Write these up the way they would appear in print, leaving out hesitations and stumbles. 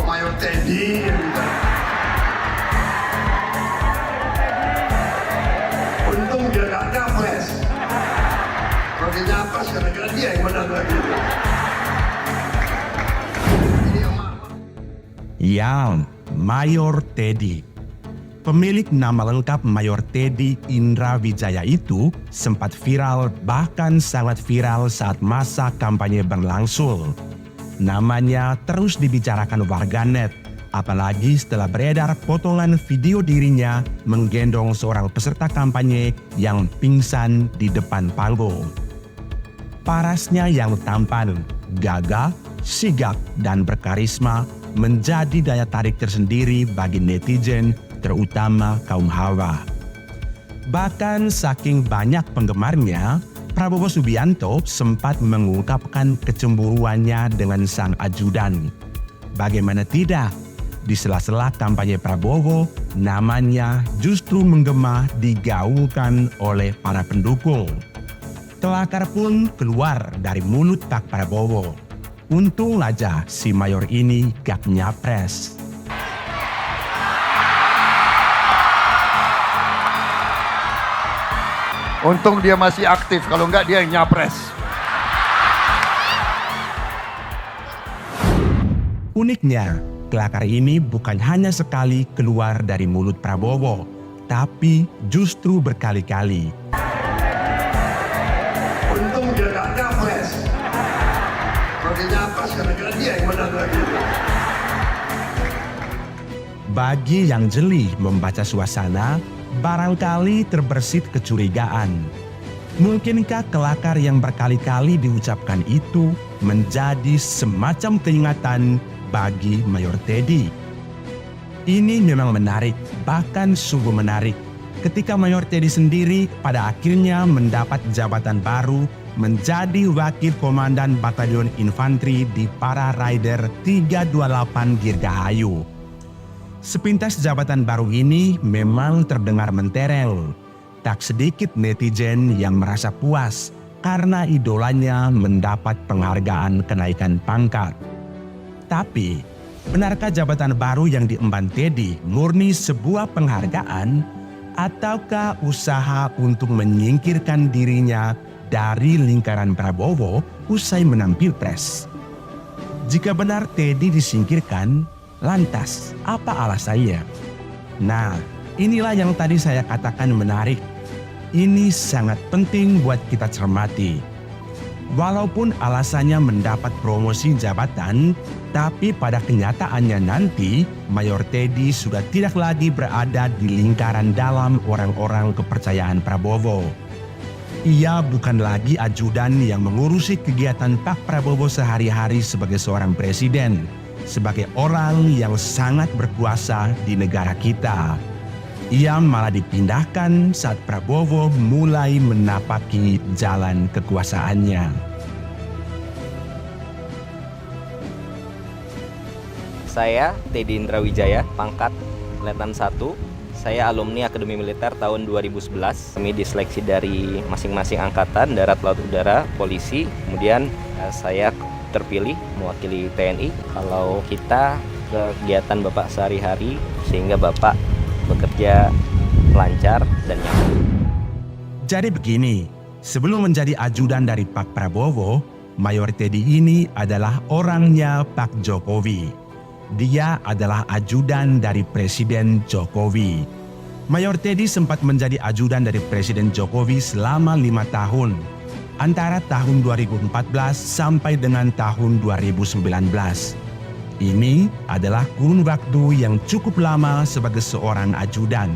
Mayor Teddy. Untung dia gak nyapres. Kalau dia nyapres, kadang-kadang dia yang menang lagi. Ya, Mayor Teddy. Pemilik nama lengkap Mayor Teddy Indra Wijaya itu sempat viral, bahkan sangat viral saat masa kampanye berlangsung. Namanya terus dibicarakan warganet, apalagi setelah beredar potongan video dirinya menggendong seorang peserta kampanye yang pingsan di depan panggung. Parasnya yang tampan, gagah, sigap, dan berkarisma menjadi daya tarik tersendiri bagi netizen, terutama kaum hawa. Bahkan saking banyak penggemarnya, Prabowo Subianto sempat mengungkapkan kecemburuannya dengan sang ajudan. Bagaimana tidak, di sela-sela kampanye Prabowo, namanya justru menggema digaungkan oleh para pendukung. Kelakar pun keluar dari mulut Pak Prabowo. Untung aja si Mayor ini gak nyapres. Untung dia masih aktif, kalau enggak dia yang nyapres. Uniknya, kelakar ini bukan hanya sekali keluar dari mulut Prabowo, tapi justru berkali-kali. Untung dia gak nyapres. Kalau dia nyapres, kadang-kadang dia yang menang lagi. Bagi yang jeli membaca suasana, barangkali terbersit kecurigaan. Mungkinkah kelakar yang berkali-kali diucapkan itu menjadi semacam peringatan bagi Mayor Teddy? Ini memang menarik, bahkan sungguh menarik, ketika Mayor Teddy sendiri pada akhirnya mendapat jabatan baru menjadi Wakil Komandan Batalion Infanteri di Para Rider 328 Dirgahayu. Sepintas jabatan baru ini memang terdengar menterel. Tak sedikit netizen yang merasa puas karena idolanya mendapat penghargaan kenaikan pangkat. Tapi, benarkah jabatan baru yang diemban Teddy murni sebuah penghargaan ataukah usaha untuk menyingkirkan dirinya dari lingkaran Prabowo usai menang Pilpres? Jika benar Teddy disingkirkan, lantas, apa alasannya? Nah, inilah yang tadi saya katakan menarik. Ini sangat penting buat kita cermati. Walaupun alasannya mendapat promosi jabatan, tapi pada kenyataannya nanti, Mayor Teddy sudah tidak lagi berada di lingkaran dalam orang-orang kepercayaan Prabowo. Ia bukan lagi ajudan yang mengurusi kegiatan Pak Prabowo sehari-hari sebagai seorang presiden, sebagai orang yang sangat berkuasa di negara kita. Ia malah dipindahkan saat Prabowo mulai menapaki jalan kekuasaannya. Saya Teddy Indra Wijaya, pangkat Letnan 1. Saya alumni Akademi Militer tahun 2011. Kami diseleksi dari masing-masing angkatan, darat, laut, udara, polisi. Kemudian saya terpilih mewakili TNI. Kalau kita kegiatan Bapak sehari-hari sehingga Bapak bekerja lancar dan nyaman. Jadi begini, sebelum menjadi ajudan dari Pak Prabowo, Mayor Teddy ini adalah orangnya Pak Jokowi. Dia adalah ajudan dari Presiden Jokowi. Mayor Teddy sempat menjadi ajudan dari Presiden Jokowi selama 5 tahun. Antara tahun 2014 sampai dengan tahun 2019. Ini adalah kurun waktu yang cukup lama sebagai seorang ajudan.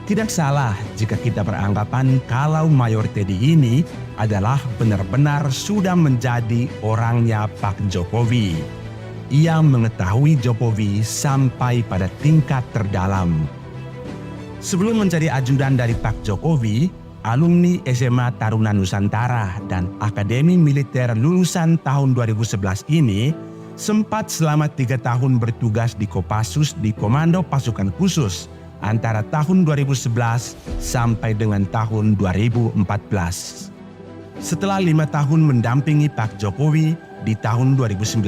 Tidak salah jika kita beranggapan kalau Mayor Teddy ini adalah benar-benar sudah menjadi orangnya Pak Jokowi. Ia mengetahui Jokowi sampai pada tingkat terdalam. Sebelum menjadi ajudan dari Pak Jokowi, alumni SMA Taruna Nusantara dan Akademi Militer lulusan tahun 2011 ini sempat selama 3 tahun bertugas di Kopassus di Komando Pasukan Khusus antara tahun 2011 sampai dengan tahun 2014. Setelah 5 tahun mendampingi Pak Jokowi, Di tahun 2019,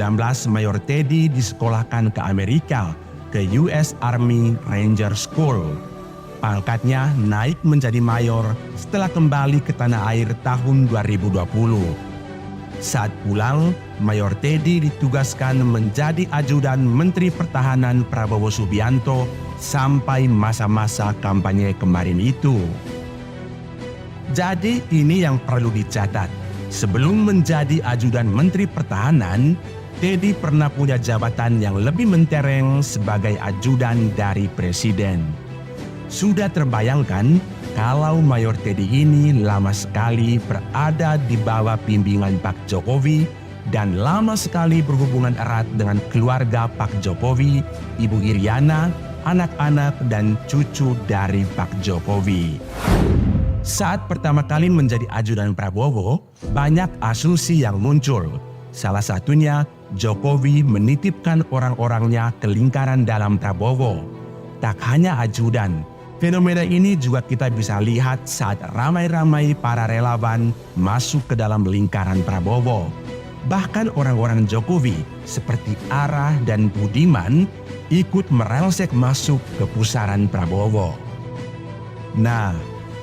Mayor Teddy disekolahkan ke Amerika, ke US Army Ranger School. Pangkatnya naik menjadi mayor setelah kembali ke tanah air tahun 2020. Saat pulang, Mayor Teddy ditugaskan menjadi ajudan Menteri Pertahanan Prabowo Subianto sampai masa-masa kampanye kemarin itu. Jadi ini yang perlu dicatat. Sebelum menjadi ajudan Menteri Pertahanan, Teddy pernah punya jabatan yang lebih mentereng sebagai ajudan dari Presiden. Sudah terbayangkan kalau Mayor Teddy ini lama sekali berada di bawah bimbingan Pak Jokowi dan lama sekali berhubungan erat dengan keluarga Pak Jokowi, Ibu Iriana, anak-anak dan cucu dari Pak Jokowi. Saat pertama kali menjadi ajudan Prabowo, banyak asumsi yang muncul. Salah satunya, Jokowi menitipkan orang-orangnya ke lingkaran dalam Prabowo. Tak hanya ajudan, fenomena ini juga kita bisa lihat saat ramai-ramai para relawan masuk ke dalam lingkaran Prabowo. Bahkan orang-orang Jokowi seperti Ara dan Budiman ikut merelsek masuk ke pusaran Prabowo. Nah,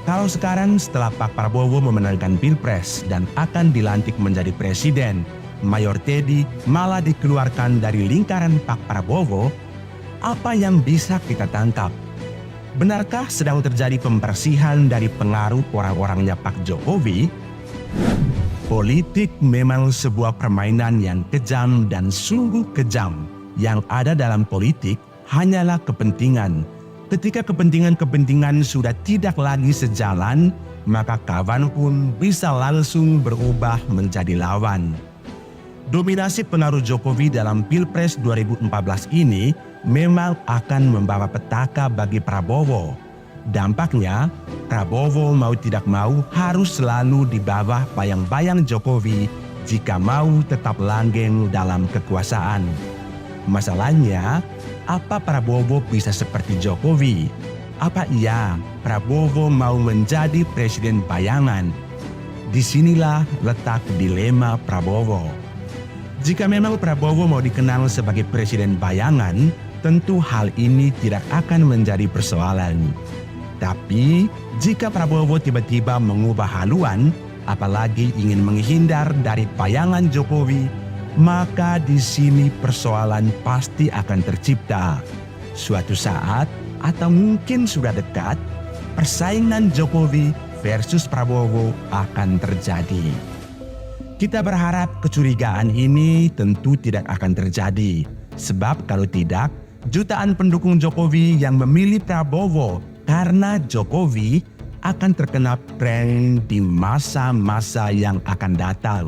kalau sekarang setelah Pak Prabowo memenangkan Pilpres dan akan dilantik menjadi presiden, Mayor Teddy malah dikeluarkan dari lingkaran Pak Prabowo, apa yang bisa kita tangkap? Benarkah sedang terjadi pembersihan dari pengaruh orang-orangnya Pak Jokowi? Politik memang sebuah permainan yang kejam dan sungguh kejam. Yang ada dalam politik hanyalah kepentingan. Ketika kepentingan-kepentingan sudah tidak lagi sejalan, maka kawan pun bisa langsung berubah menjadi lawan. Dominasi pengaruh Jokowi dalam Pilpres 2014 ini memang akan membawa petaka bagi Prabowo. Dampaknya, Prabowo mau tidak mau harus selalu di bawah bayang-bayang Jokowi jika mau tetap langgeng dalam kekuasaan. Masalahnya, apa Prabowo bisa seperti Jokowi? Apa iya Prabowo mau menjadi presiden bayangan? Disinilah letak dilema Prabowo. Jika memang Prabowo mau dikenal sebagai presiden bayangan, tentu hal ini tidak akan menjadi persoalan. Tapi, jika Prabowo tiba-tiba mengubah haluan, apalagi ingin menghindar dari bayangan Jokowi, maka di sini persoalan pasti akan tercipta. Suatu saat atau mungkin sudah dekat, persaingan Jokowi versus Prabowo akan terjadi. Kita berharap kecurigaan ini tentu tidak akan terjadi. Sebab kalau tidak, jutaan pendukung Jokowi yang memilih Prabowo karena Jokowi akan terkena prank di masa-masa yang akan datang.